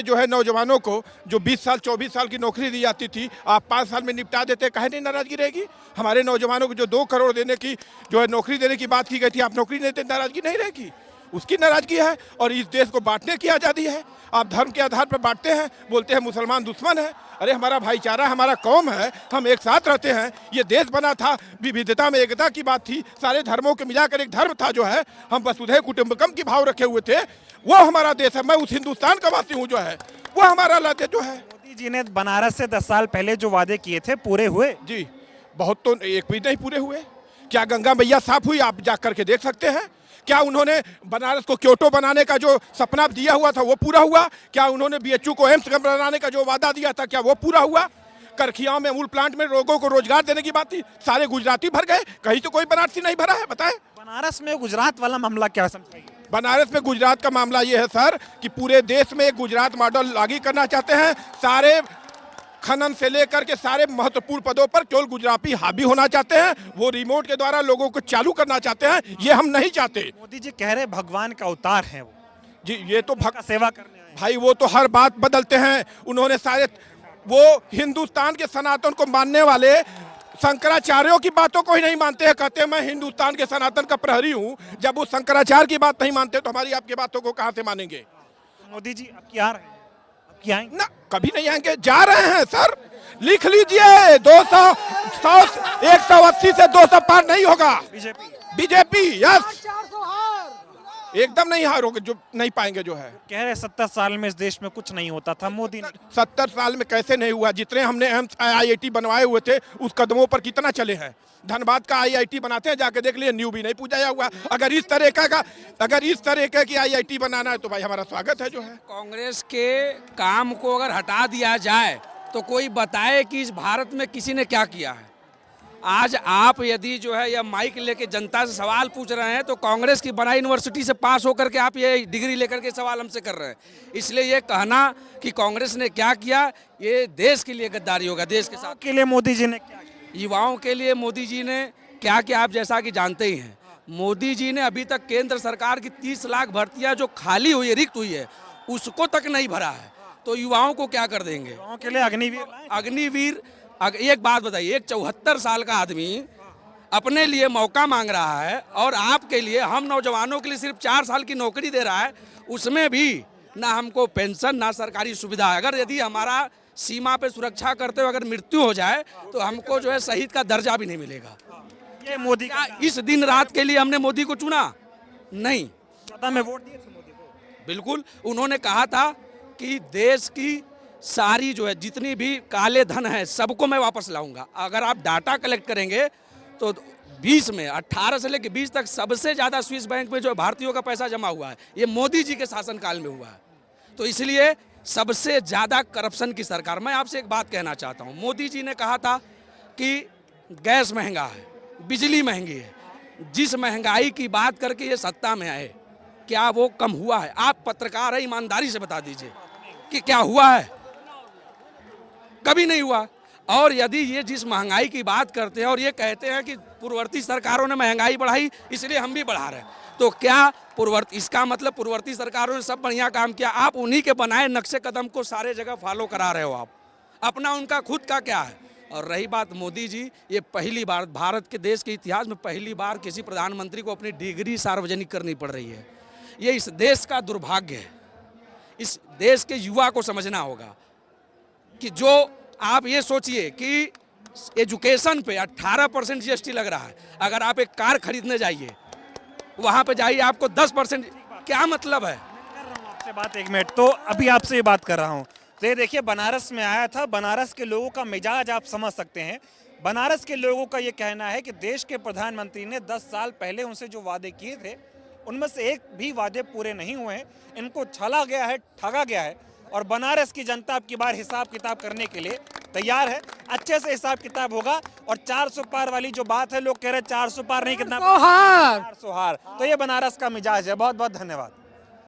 जो है नौजवानों को जो 20 साल 24 साल की नौकरी दी जाती थी, आप 5 साल में निपटा देते, कहे नहीं नाराजगी रहेगी? हमारे नौजवानों को जो 2 करोड़ देने की जो है नौकरी देने की बात की गई थी, आप नौकरी नहीं देते, नाराजगी नहीं रहेगी? उसकी नाराजगी है। और इस देश को बांटने की आज़ादी है। आप धर्म के आधार पर बांटते हैं, बोलते हैं मुसलमान दुश्मन है। अरे हमारा भाईचारा, हमारा कौम है, हम एक साथ रहते हैं। ये देश बना था, विविधता में एकता की बात थी, सारे धर्मों के मिलाकर एक धर्म था जो है, हम वसुधैव कुटुंबकम की भाव रखे हुए थे। वो हमारा देश है। मैं उस हिंदुस्तान का वासी हूँ जो है, वो हमारा देश जो है। मोदी जी ने बनारस से 10 साल पहले जो वादे किए थे पूरे हुए? जी, बहुत तो एक भी नहीं पूरे हुए। क्या गंगा मैया साफ हुई? आप जा करके देख सकते हैं। क्या उन्होंने बनारस को क्योटो बनाने का जो सपना दिया हुआ था वो पूरा हुआ? क्या उन्होंने बीएचयू को एम्स बनाने का जो वादा दिया था, क्या वो पूरा हुआ? करखिया में अमूल प्लांट में लोगों को रोजगार देने की बात थी, सारे गुजराती भर गए, कहीं तो कोई बनारसी नहीं भरा है? बताएं। बनारस में गुजरात वाला मामला क्या समझाइए? बनारस में गुजरात का मामला ये है सर कि पूरे देश में एक गुजरात मॉडल लागू करना चाहते हैं। सारे खनन से लेकर के सारे महत्वपूर्ण पदों पर केवल गुजराती हावी होना चाहते हैं। वो रिमोट के द्वारा लोगों को चालू करना चाहते हैं। ये हम नहीं चाहते। मोदी जी कह रहे भगवान का अवतार है वो जी, ये तो सेवा करने आए। भाई वो तो हर बात बदलते हैं। उन्होंने वो हिंदुस्तान के सनातन को मानने वाले शंकराचार्यों की बातों को ही नहीं मानते हैं। कहते हैं मैं हिंदुस्तान के सनातन का प्रहरी हूँ। जब वो शंकराचार्य की बात नहीं मानते तो हमारी आपकी बातों को कहाँ से मानेंगे? मोदी जी अब क्या रहे हैं? ना, कभी नहीं आएंगे, जा रहे हैं सर। लिख लीजिए 180 से 200 पार नहीं होगा। बीजेपी यस, एकदम नहीं हारोगे, जो नहीं पाएंगे जो है। कह रहे 70 साल में इस देश में कुछ नहीं होता था। मोदी ने 70 साल में कैसे नहीं हुआ? जितने हमने IIT बनवाए हुए थे उस कदमों पर कितना चले हैं। धनबाद का IIT बनाते हैं, जाके देख लिए, न्यू भी नहीं पूछा हुआ। अगर इस तरह की IIT बनाना है तो भाई हमारा स्वागत है जो है। कांग्रेस के काम को अगर हटा दिया जाए तो कोई बताए कि इस भारत में किसी ने क्या किया है। आज आप यदि जो है यह माइक लेके जनता से सवाल पूछ रहे हैं तो कांग्रेस की बनाई यूनिवर्सिटी से पास होकर के आप ये डिग्री लेकर के सवाल हमसे कर रहे हैं। इसलिए ये कहना कि कांग्रेस ने क्या किया, ये देश के लिए गद्दारी होगा। देश के साथ के लिए मोदी जी ने क्या किया? युवाओं के लिए मोदी जी ने क्या किया आप जैसा कि जानते ही हैं। मोदी जी ने अभी तक केंद्र सरकार की 30 लाख भर्तियां जो खाली हुई है, रिक्त हुई है, उसको तक नहीं भरा है। तो युवाओं को क्या कर देंगे? युवाओं के लिए अग्निवीर एक बात बताइए, एक 74 साल का आदमी अपने लिए मौका मांग रहा है और आपके लिए, हम नौजवानों के लिए सिर्फ 4 साल की नौकरी दे रहा है, उसमें भी ना हमको पेंशन ना सरकारी सुविधा है। अगर यदि हमारा सीमा पे सुरक्षा करते हुए अगर मृत्यु हो जाए तो हमको जो है शहीद का दर्जा भी नहीं मिलेगा। ये मोदी क्या इस दिन रात के लिए हमने मोदी को चुना? नहीं। में वोट दिए थे मोदी को? बिल्कुल। उन्होंने कहा था कि देश की सारी जो है जितनी भी काले धन है सबको मैं वापस लाऊंगा। अगर आप डाटा कलेक्ट करेंगे तो 20 में 18 से लेकर 20 तक सबसे ज़्यादा स्विस बैंक में जो भारतीयों का पैसा जमा हुआ है ये मोदी जी के शासनकाल में हुआ है। तो इसलिए सबसे ज़्यादा करप्शन की सरकार। मैं आपसे एक बात कहना चाहता हूँ, मोदी जी ने कहा था कि गैस महंगा है, बिजली महंगी है। जिस महंगाई की बात करके ये सत्ता में आए, क्या वो कम हुआ है? आप पत्रकार है, ईमानदारी से बता दीजिए कि क्या हुआ है? कभी नहीं हुआ। और यदि ये जिस महंगाई की बात करते हैं और ये कहते हैं कि पूर्ववर्ती सरकारों ने महंगाई बढ़ाई इसलिए हम भी बढ़ा रहे हैं, तो क्या इसका मतलब पूर्ववर्ती सरकारों ने सब बढ़िया काम किया? आप उन्हीं के बनाए नक्शे कदम को सारे जगह फॉलो करा रहे हो। आप अपना उनका खुद का क्या है? और रही बात मोदी जी, ये पहली बार भारत के देश के इतिहास में पहली बार किसी प्रधानमंत्री को अपनी डिग्री सार्वजनिक करनी पड़ रही है। ये इस देश का दुर्भाग्य है। इस देश के युवा को समझना होगा कि जो आप ये सोचिए कि एजुकेशन पे 18% जीएसटी लग रहा है, अगर आप एक कार खरीदने जाइए वहाँ पे जाइए आपको 10%, क्या मतलब है? आपसे बात 1 मिनट, तो अभी आपसे ये बात कर रहा हूँ। तो ये देखिए, बनारस में आया था, बनारस के लोगों का मिजाज आप समझ सकते हैं। बनारस के लोगों का ये कहना है कि देश के प्रधानमंत्री ने 10 साल पहले उनसे जो वादे किए थे उनमें से एक भी वादे पूरे नहीं हुए हैं। इनको छला गया है, ठगा गया है, और बनारस की जनता अब की बार हिसाब किताब करने के लिए तैयार है। अच्छे से हिसाब किताब होगा। और 400 पार वाली जो बात है, लोग कह रहे हैं 400 पार नहीं, कितना 400 हार। तो ये बनारस का मिजाज है। बहुत बहुत धन्यवाद।